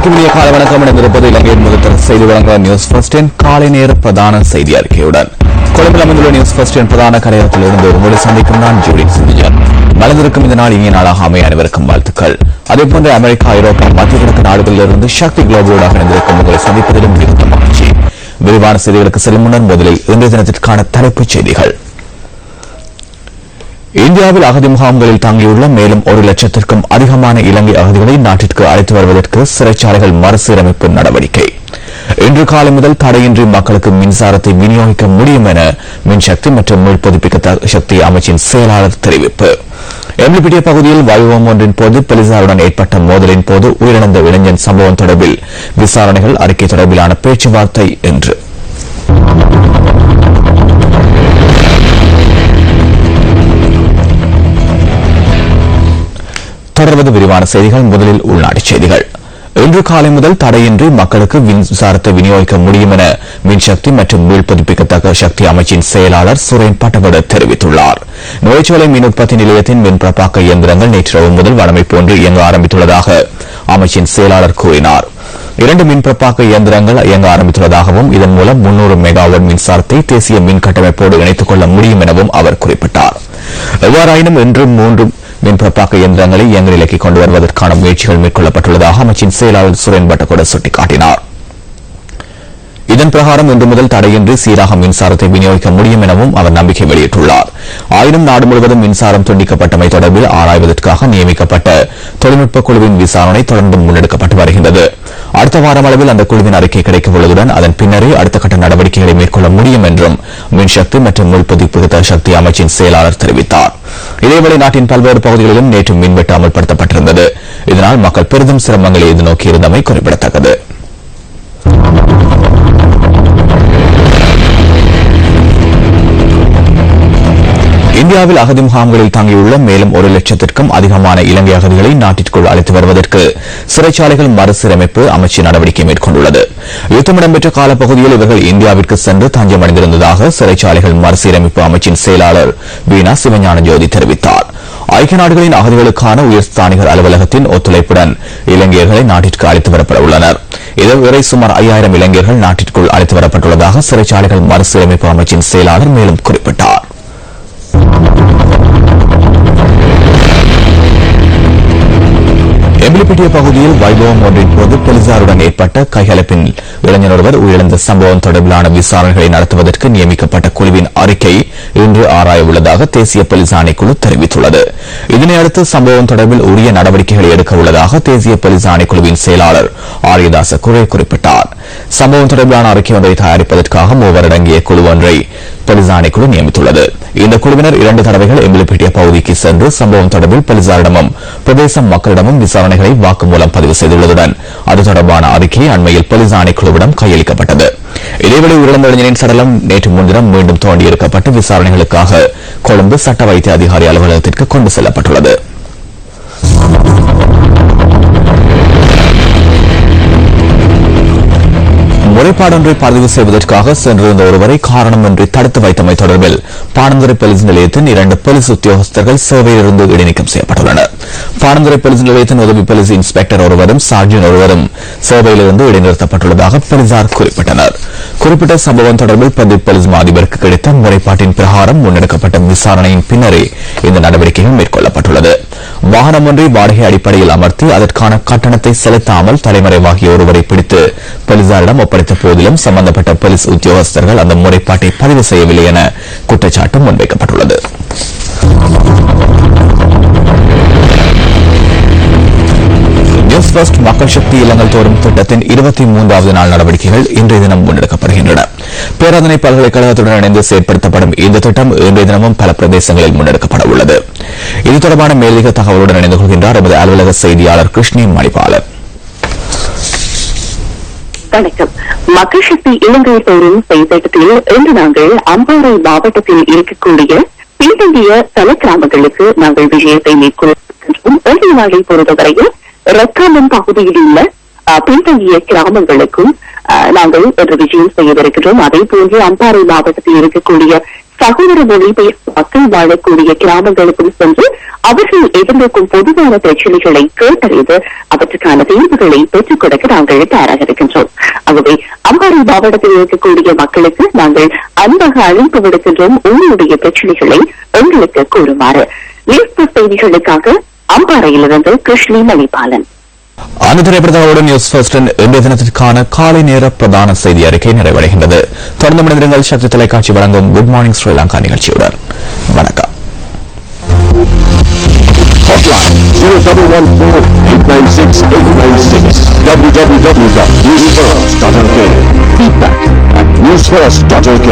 அனைவருக்கும் இனிய காலை வணக்கம். இணைந்திருப்பது இலங்கையின் முதல் செய்தி வழங்குகிற நியூஸ் ஃபர்ஸ்டின் காலை நேர பிரதான செய்தி அறிக்கையுடன் கொழும்பில் அமைந்துள்ள நியூஸ் ஃபர்ஸ்டின் பிரதான கரையகத்திலிருந்து உங்களை சந்திக்கும் நான் ஜூடி சிந்திஜன். மலர்ந்திருக்கும் இந்த நாள் இனிய நாளாக அமைய அனைவருக்கும் வாழ்த்துக்கள். அதேபோன்று அமெரிக்கா, ஐரோப்பா, மத்திய கிழக்கு நாடுகளிலிருந்து சக்தி குளோபலோடாக இணைந்திருக்கும் உங்களை சந்திப்பதிலும் மிகுந்த மகிழ்ச்சி. விரிவான செய்திகளுக்கு செல்லும் முன்னர் முதலில் இன்றைய தினத்திற்கான தலைப்புச் செய்திகள். இந்தியாவில் அகதி முகாம்களில் தங்கியுள்ள மேலும் 1,00,000க்கும் அதிகமான இலங்கை அகதிகளை நாட்டிற்கு அழைத்து வருவதற்கு சிறைச்சாலைகள் மறுசீரமைப்பு நடவடிக்கை. இன்று காலை முதல் தடையின்றி மக்களுக்கு மின்சாரத்தை விநியோகிக்க முடியும் என மின்சக்தி மற்றும் மீள்புதுப்பிக்க சக்தி அமைச்சின் செயலாளர் தெரிவிப்பு. எம்லிபிட்டிய பகுதியில் வைபவம் ஒன்றின் போது போலீசாருடன் ஏற்பட்ட மோதலின் போது உயிரிழந்த இளைஞன் சம்பவம் தொடர்பில் விசாரணைகள், அறிக்கை தொடர்பிலான பேச்சுவார்த்தை என்று தொடர்வது விரிவான செய்திகள். முதலில் உள்நாட்டுச் செய்திகள். இன்று காலை முதல் தடையின்றி மக்களுக்கு மின்சாரத்தை விநியோகிக்க முடியும் என மின்சக்தி மற்றும் மீள்புதுப்பிக்கத்தக்க சக்தி அமைச்சின் செயலாளர் சுரேன் பட்டவட தெரிவித்துள்ளார். நுழைச்சோலை மின் உற்பத்தி நிலையத்தின் மின்பிறப்பாக்க இயந்திரங்கள் நேற்றிரவு முதல் வழமை போன்று இயங்க ஆரம்பித்துள்ளதாக அமைச்சின் செயலாளர் கூறினார். 2 மின்பிறப்பாக்க இயந்திரங்கள் இயங்க ஆரம்பித்துள்ளதாகவும் இதன் மூலம் 300 மெகாவாட் மின்சாரத்தை தேசிய மின் கட்டமைப்போடு இணைத்துக் கொள்ள முடியும் எனவும் அவர் குறிப்பிட்டார். எவ்வாறாயினும் இன்று 3 மின்பிறப்பாக்க இயந்திரங்களை இயங்க நிலைக்கு கொண்டு வருவதற்கான முயற்சிகள் மேற்கொள்ளப்பட்டுள்ளதாக அமைச்சின் செயலாளர் சுரேன் பட்டகொட சுட்டிக்காட்டினார். இதன் பிரகாரம் இன்று முதல் தடையின்றி சீராக மின்சாரத்தை விநியோகிக்க முடியும் எனவும் அவர் நம்பிக்கை வெளியிட்டுள்ளார். ஆயினும் நாடு முழுவதும் மின்சாரம் துண்டிக்கப்பட்டமை தொடர்பில் ஆராய்வதற்காக நியமிக்கப்பட்ட தொழில்நுட்ப குழுவின் விசாரணை தொடர்ந்து முன்னெடுக்கப்பட்டு வருகின்றது. அடுத்த வாரம் அளவில் அந்த குழுவின் அறிக்கை கிடைக்க உள்ளதுடன் அதன் பின்னரே அடுத்த கட்ட நடவடிக்கைகளை மேற்கொள்ள முடியும் என்றும் மின்சக்தி மற்றும் மீள்புதுப்பிக்க சக்தி அமைச்சின் செயலாளர் தெரிவித்தார். இதேவேளை நாட்டின் பல்வேறு பகுதிகளிலும் நேற்று மின்வெட்டு அமல்படுத்தப்பட்டிருந்தது. இதனால் மக்கள் பெரிதும் சிரமங்களை எதிர்நோக்கியிருந்தமை குறிப்பிடத்தக்கது. இந்தியாவில் அகதி முகாம்களில் தங்கியுள்ள மேலும் 1,00,000க்கும் அதிகமான இலங்கை அகதிகளை நாட்டிற்குள் அழைத்து வருவதற்கு சிறைச்சாலைகள் மறுசீரமைப்பு அமைச்சு நடவடிக்கை மேற்கொண்டுள்ளது. யுத்தம் இடம்பெற்ற காலப்பகுதியில் இவர்கள் இந்தியாவிற்கு சென்று தஞ்சமடைந்திருந்ததாக சிறைச்சாலைகள் மறுசீரமைப்பு அமைச்சின் செயலாளர் வீணா சிவஞான ஜோதி தெரிவித்தார். ஐக்கிய நாடுகளின் அகதிகளுக்கான உயர்ஸ்தானிகர் அலுவலகத்தின் ஒத்துழைப்புடன் இலங்கையர்களை நாட்டிற்கு அழைத்து வரப்பட உள்ளனர். இதுவரை சுமார் 5000 இலங்கையர்கள் நாட்டிற்குள் அழைத்து வரப்பட்டுள்ளதாக சிறைச்சாலைகள் மறுசீரமைப்பு அமைச்சின் செயலாளர் மேலும் குறிப்பிட்டார். எம்லிபிட்டிய பகுதியில் வைபவம் ஒன்றின் போது போலீசாருடன் ஏற்பட்ட கைகலப்பின் இளைஞர் ஒருவர் உயிரிழந்த சம்பவம் தொடர்பிலான விசாரணைகளை நடத்துவதற்கு நியமிக்கப்பட்ட குழுவின் அறிக்கை இன்று ஆராய உள்ளதாக தேசிய போலீஸ் ஆணைக்குழு தெரிவித்துள்ளது. இதனையடுத்து சம்பவம் தொடர்பில் உரிய நடவடிக்கைகளை எடுக்க உள்ளதாக தேசிய போலீஸ் ஆணைக்குழுவின் செயலாளர் ஆரியதாச குரே குறிப்பிட்டார். சம்பவம் தொடர்பிலான அறிக்கை ஒன்றை தயாரிப்பதற்காக 3 அடங்கிய குழு ஒன்றை போலீஸ் ஆணைக்குழு நியமித்துள்ளது. இந்த குழுவினர் 2 தடவைகள் எம்லிபிட்டிய பகுதிக்கு சென்று சம்பவம் தொடர்பில் போலீசாரிடமும் பிரதேச மக்களிடமும் விசாரணைகளை வாக்குமூலம் பதிவு செய்துள்ளதுடன் அது தொடர்பான அறிக்கை அண்மையில் போலீஸ் ஆணைக்குழுவிடம் கையளிக்கப்பட்டது. இதேவேளை உயிரிழந்த இளைஞரின் சடலம் நேற்று முன்தினம் மீண்டும் தோண்டியிருக்கப்பட்டு விசாரணைகளுக்காக கொழும்பு சட்ட வைத்திய அதிகாரி அலுவலகத்திற்கு கொண்டு செல்லப்பட்டுள்ளது. முறைப்பாடொன்றை பதிவு செய்வதற்காக சென்றிருந்த ஒருவரை காரணமின்றி தடுத்து வைத்தமை தொடர்பில் பாணந்துறை போலீஸ் நிலையத்தின் 2 போலீஸ் உத்தியோகஸ்தர்கள் சேவையிலிருந்து இடைநீக்கம் செய்யப்பட்டுள்ளனர். பாணந்துறை போலீஸ் நிலையத்தின் உதவி போலீஸ் இன்ஸ்பெக்டர் ஒருவரும் சார்ஜன் ஒருவரும் சேவையிலிருந்து இடைநிறுத்தப்பட்டுள்ளதாக போலீசார் குறிப்பிட்டனர். குறிப்பிட்ட சம்பவம் தொடர்பில் பிரதி போலீஸ் அதிபருக்கு கிடைத்த முறைப்பாட்டின் பிரகாரம் முன்னெடுக்கப்பட்ட விசாரணையின் பின்னரே இந்த நடவடிக்கைகள் மேற்கொள்ளப்பட்டுள்ளது. வாகனம் ஒன்றை வாடகை அடிப்படையில் அமர்த்தி அதற்கான கட்டணத்தை செலுத்தாமல் தலைமறைவாகிய ஒருவரை பிடித்து போலீசாரிடம் ஒப்படைத்த போதிலும் சம்பந்தப்பட்ட போலீஸ் உத்தியோகஸ்தர்கள் அந்த முறைப்பாட்டை பதிவு செய்யவில்லை என குற்றச்சாட்டு முன்வைக்கப்பட்டுள்ளது. நியூஸ் ஃபர்ஸ்ட் மக்கள் சக்தி இல்லங்கள் தோறும் திட்டத்தின் 23வது நாள் நடவடிக்கைகள் இன்றைய தினம் முன்னெடுக்கப்படுகின்றன. பேராதனை பல்கலைக்கழகத்துடன் இணைந்து செயற்படுத்தப்படும் இந்த திட்டம் இன்றைய தினமும் பல பிரதேசங்களில் முன்னெடுக்கப்பட உள்ளது. இது தொடர்பான மேலதிக தகவலுடன் இணைந்து கொள்கின்றார் எமது அலுவலக செய்தியாளர் கிருஷ்ணி மணிபாலன். வணக்கம். மக்கள் சக்தி இலங்கை தோறும் செயல்திட்டத்தில் இன்று நாங்கள் அம்பாறை மாவட்டத்தில் இருக்கக்கூடிய பின்தங்கிய பல கிராமங்களுக்கு நாங்கள் விஜயத்தை மேற்கொள்கின்றோம். இன்றைய நாளை பொறுத்தவரையில் ரக்காமன் பகுதியில் உள்ள பின்தங்கிய கிராமங்களுக்கும் நாங்கள் இன்று விஜயம் செய்யவிருக்கிறோம். அதே போன்று அம்பாறை மாவட்டத்தில் இருக்கக்கூடிய சகோதர மொழிபெயர்ப்பு மக்கள் வாழக்கூடிய கிராமங்களுக்கும் சென்று அவர்கள் எதிர்நோக்கும் பொதுவான பிரச்சனைகளை கேட்டறிந்து அவற்றுக்கான தீர்வுகளை பெற்றுக் கொடுக்க நாங்கள் தயாராக இருக்கின்றோம். ஆகவே அம்பாறை மாவட்டத்தில் இருக்கக்கூடிய மக்களுக்கு நாங்கள் அன்பாக அழைப்பு விடுக்கின்றோம். உங்களுடைய பிரச்சனைகளை எங்களுக்கு கூறுமாறு. நியூஸ் செய்திகளுக்காக அம்பாறையிலிருந்து கிருஷ்ணி மணிபாலன். அந்த திரைப்படத்தோடு நியூஸ் ஃபர்ஸ்டின் இன்றைய தினத்திற்கான காலை நேர பிரதான செய்தி அறிக்கை நிறைவடைகின்றது. தொடர்ந்து மனிதர்கள் சக்தி தொலைக்காட்சி வழங்கும் குட் மார்னிங் ஸ்ரீலங்கா நிகழ்ச்சியுடன் வணக்கம். Hotline 0114-896-896 www.newsfirst.lk. Feedback at newsfirst.lk.